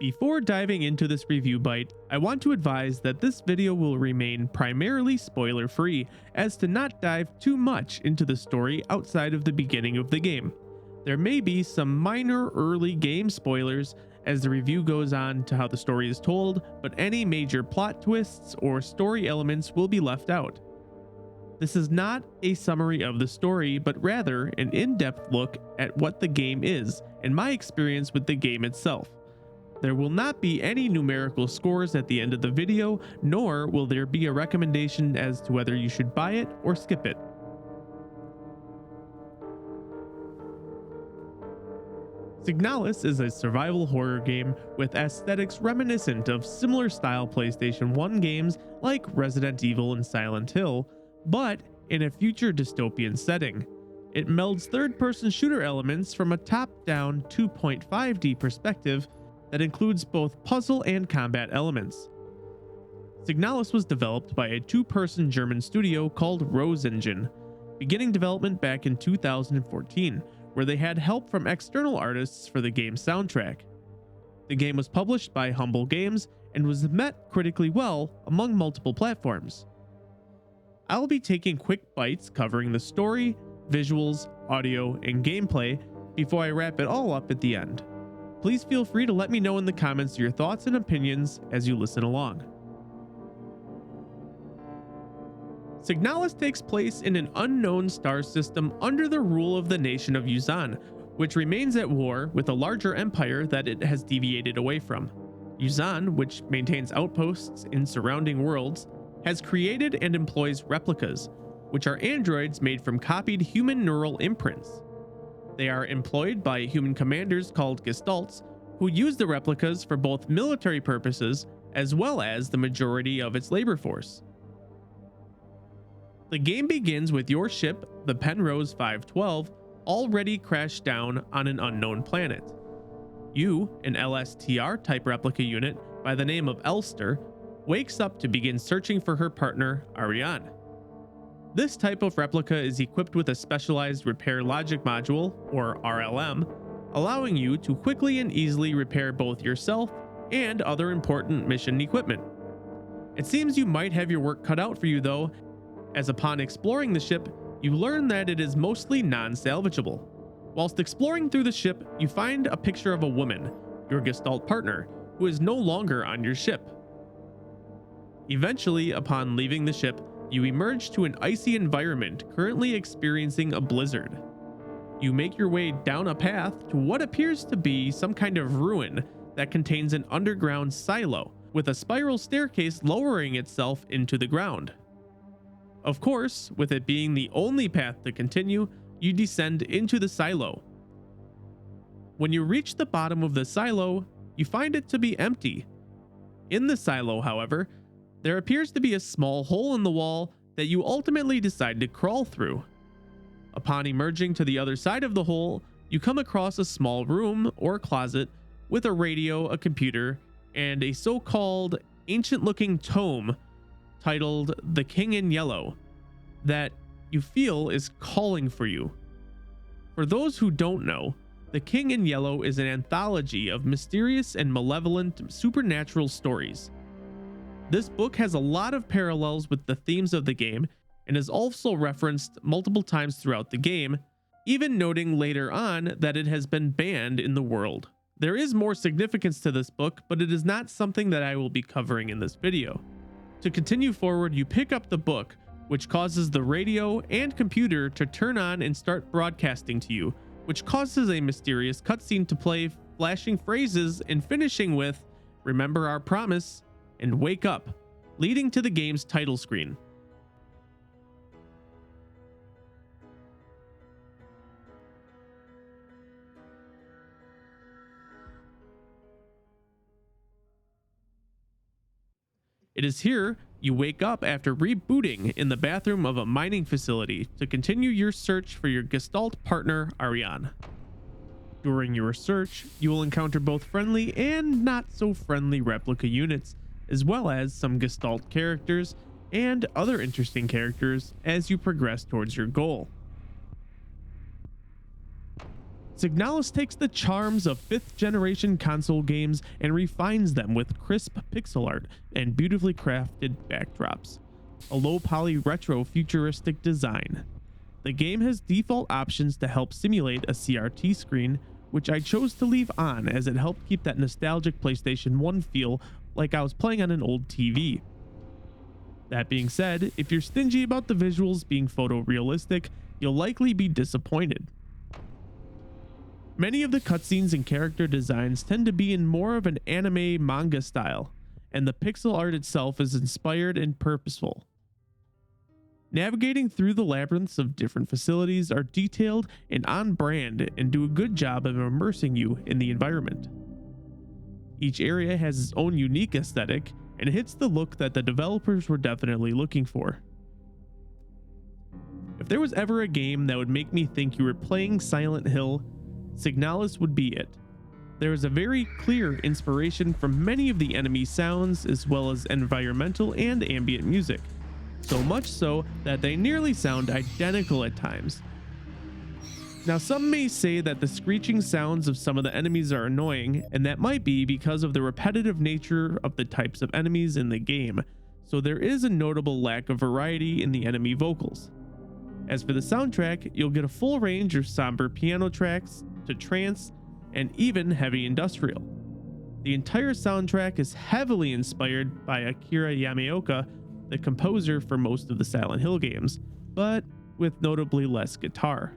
Before diving into this review bite, I want to advise that this video will remain primarily spoiler free, as to not dive too much into the story outside of the beginning of the game. There may be some minor early game spoilers as the review goes on to how the story is told, but any major plot twists or story elements will be left out. This is not a summary of the story, but rather an in-depth look at what the game is and my experience with the game itself. There will not be any numerical scores at the end of the video, nor will there be a recommendation as to whether you should buy it or skip it. Signalis is a survival horror game with aesthetics reminiscent of similar style PlayStation 1 games like Resident Evil and Silent Hill, but in a future dystopian setting. It melds third-person shooter elements from a top-down 2.5D perspective that includes both puzzle and combat elements. Signalis was developed by a two-person German studio called Rose Engine, beginning development back in 2014, where they had help from external artists for the game's soundtrack. The game was published by Humble Games and was met critically well among multiple platforms. I'll be taking quick bites covering the story, visuals, audio, and gameplay before I wrap it all up at the end. Please feel free to let me know in the comments your thoughts and opinions as you listen along. Signalis takes place in an unknown star system under the rule of the nation of Yuzan, which remains at war with a larger empire that it has deviated away from. Yuzan, which maintains outposts in surrounding worlds, has created and employs replicas, which are androids made from copied human neural imprints. They are employed by human commanders called Gestalts, who use the replicas for both military purposes as well as the majority of its labor force. The game begins with your ship, the Penrose 512, already crashed down on an unknown planet. You, an LSTR type replica unit by the name of Elster, wakes up to begin searching for her partner, Ariane. This type of replica is equipped with a specialized repair logic module, or RLM, allowing you to quickly and easily repair both yourself and other important mission equipment. It seems you might have your work cut out for you though, as upon exploring the ship, you learn that it is mostly non-salvageable. Whilst exploring through the ship, you find a picture of a woman, your Gestalt partner, who is no longer on your ship. Eventually, upon leaving the ship, you emerge to an icy environment currently experiencing a blizzard. You make your way down a path to what appears to be some kind of ruin that contains an underground silo, with a spiral staircase lowering itself into the ground. Of course, with it being the only path to continue, you descend into the silo. When you reach the bottom of the silo, you find it to be empty. In the silo, however, there appears to be a small hole in the wall that you ultimately decide to crawl through. Upon emerging to the other side of the hole, you come across a small room or closet with a radio, a computer, and a so-called ancient-looking tome titled The King in Yellow that you feel is calling for you. For those who don't know, The King in Yellow is an anthology of mysterious and malevolent supernatural stories. This book has a lot of parallels with the themes of the game and is also referenced multiple times throughout the game, even noting later on that it has been banned in the world. There is more significance to this book, but it is not something that I will be covering in this video. To continue forward, you pick up the book, which causes the radio and computer to turn on and start broadcasting to you, which causes a mysterious cutscene to play, flashing phrases and finishing with, "Remember our promise," and "Wake up," leading to the game's title screen. It is here you wake up after rebooting in the bathroom of a mining facility to continue your search for your Gestalt partner, Ariane. During your search, you will encounter both friendly and not so friendly replica units, as well as some Gestalt characters and other interesting characters as you progress towards your goal. Signalis takes the charms of 5th generation console games and refines them with crisp pixel art and beautifully crafted backdrops. A low poly retro futuristic design. The game has default options to help simulate a CRT screen, which I chose to leave on as it helped keep that nostalgic PlayStation 1 feel like I was playing on an old TV. That being said, if you're stingy about the visuals being photorealistic, you'll likely be disappointed. Many of the cutscenes and character designs tend to be in more of an anime manga style, and the pixel art itself is inspired and purposeful. Navigating through the labyrinths of different facilities are detailed and on brand and do a good job of immersing you in the environment. Each area has its own unique aesthetic and hits the look that the developers were definitely looking for. If there was ever a game that would make me think you were playing Silent Hill, Signalis would be it. There is a very clear inspiration from many of the enemy sounds as well as environmental and ambient music, so much so that they nearly sound identical at times. Now, some may say that the screeching sounds of some of the enemies are annoying, and that might be because of the repetitive nature of the types of enemies in the game, so there is a notable lack of variety in the enemy vocals. As for the soundtrack, you'll get a full range of somber piano tracks to trance and even heavy industrial. The entire soundtrack is heavily inspired by Akira Yamaoka, the composer for most of the Silent Hill games, but with notably less guitar.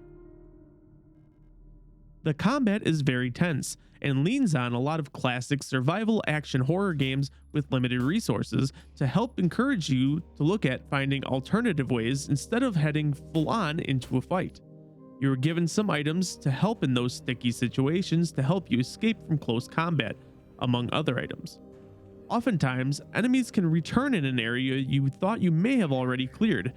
The combat is very tense and leans on a lot of classic survival action horror games with limited resources to help encourage you to look at finding alternative ways instead of heading full on into a fight. You are given some items to help in those sticky situations to help you escape from close combat, among other items. Oftentimes, enemies can return in an area you thought you may have already cleared,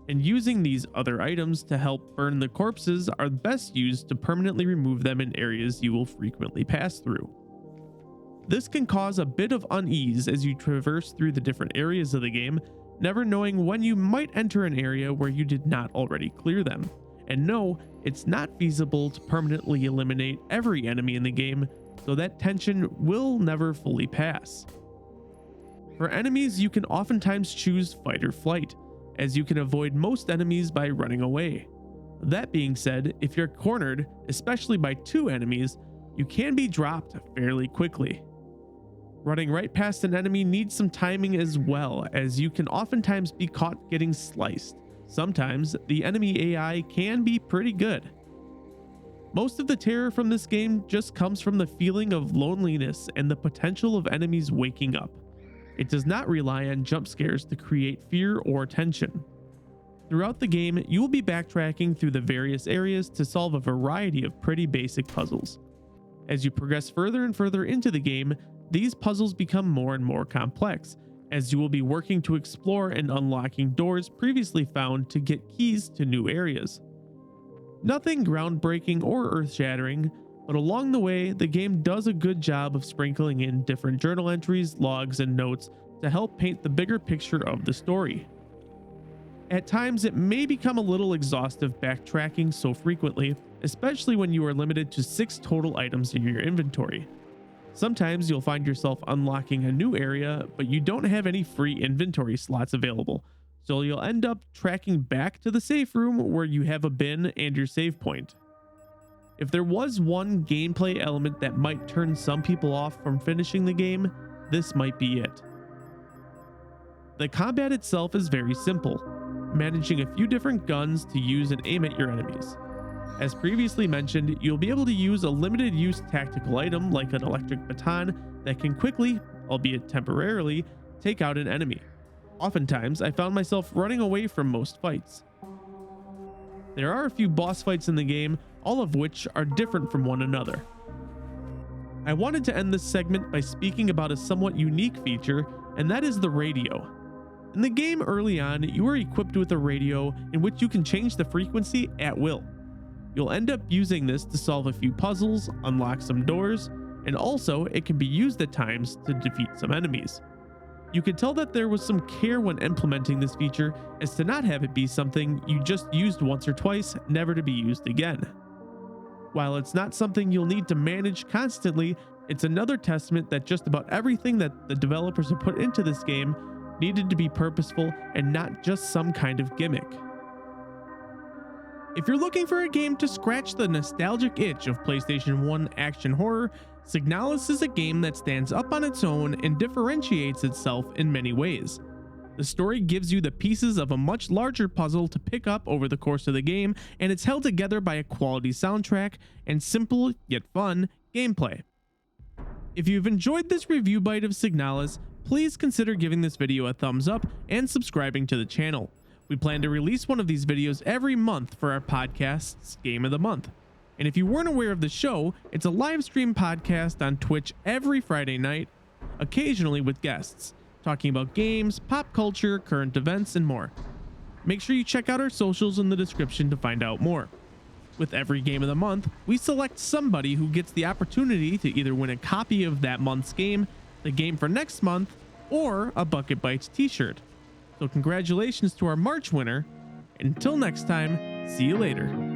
and using these other items to help burn the corpses are best used to permanently remove them in areas you will frequently pass through. This can cause a bit of unease as you traverse through the different areas of the game, never knowing when you might enter an area where you did not already clear them. And no, it's not feasible to permanently eliminate every enemy in the game, so that tension will never fully pass. For enemies, you can oftentimes choose fight or flight, as you can avoid most enemies by running away. That being said, if you're cornered, especially by 2 enemies, you can be dropped fairly quickly. Running right past an enemy needs some timing as well, as you can oftentimes be caught getting sliced. Sometimes the enemy AI can be pretty good. Most of the terror from this game just comes from the feeling of loneliness and the potential of enemies waking up. It does not rely on jump scares to create fear or tension. Throughout the game, you will be backtracking through the various areas to solve a variety of pretty basic puzzles. As you progress further and further into the game, these puzzles become more and more complex, as you will be working to explore and unlocking doors previously found to get keys to new areas. Nothing groundbreaking or earth-shattering, but along the way, the game does a good job of sprinkling in different journal entries, logs, and notes to help paint the bigger picture of the story. At times, it may become a little exhaustive backtracking so frequently, especially when you are limited to 6 total items in your inventory. Sometimes you'll find yourself unlocking a new area, but you don't have any free inventory slots available, so you'll end up tracking back to the safe room where you have a bin and your save point. If there was one gameplay element that might turn some people off from finishing the game, this might be it. The combat itself is very simple, managing a few different guns to use and aim at your enemies. As previously mentioned, you'll be able to use a limited use tactical item like an electric baton that can quickly, albeit temporarily, take out an enemy. Oftentimes, I found myself running away from most fights. There are a few boss fights in the game, all of which are different from one another. I wanted to end this segment by speaking about a somewhat unique feature, and that is the radio. In the game early on, you are equipped with a radio in which you can change the frequency at will. You'll end up using this to solve a few puzzles, unlock some doors, and also it can be used at times to defeat some enemies. You can tell that there was some care when implementing this feature as to not have it be something you just used once or twice, never to be used again. While it's not something you'll need to manage constantly, it's another testament that just about everything that the developers have put into this game needed to be purposeful and not just some kind of gimmick. If you're looking for a game to scratch the nostalgic itch of PlayStation 1 action horror, Signalis is a game that stands up on its own and differentiates itself in many ways. The story gives you the pieces of a much larger puzzle to pick up over the course of the game, and it's held together by a quality soundtrack and simple yet fun gameplay. If you've enjoyed this review bite of Signalis, please consider giving this video a thumbs up and subscribing to the channel. We plan to release one of these videos every month for our podcast's Game of the Month. And if you weren't aware of the show, it's a live stream podcast on Twitch every Friday night, occasionally with guests, talking about games, pop culture, current events, and more. Make sure you check out our socials in the description to find out more. With every Game of the Month, we select somebody who gets the opportunity to either win a copy of that month's game, the game for next month, or a Bucket Bytes t-shirt. So congratulations to our March winner. Until next time, see you later.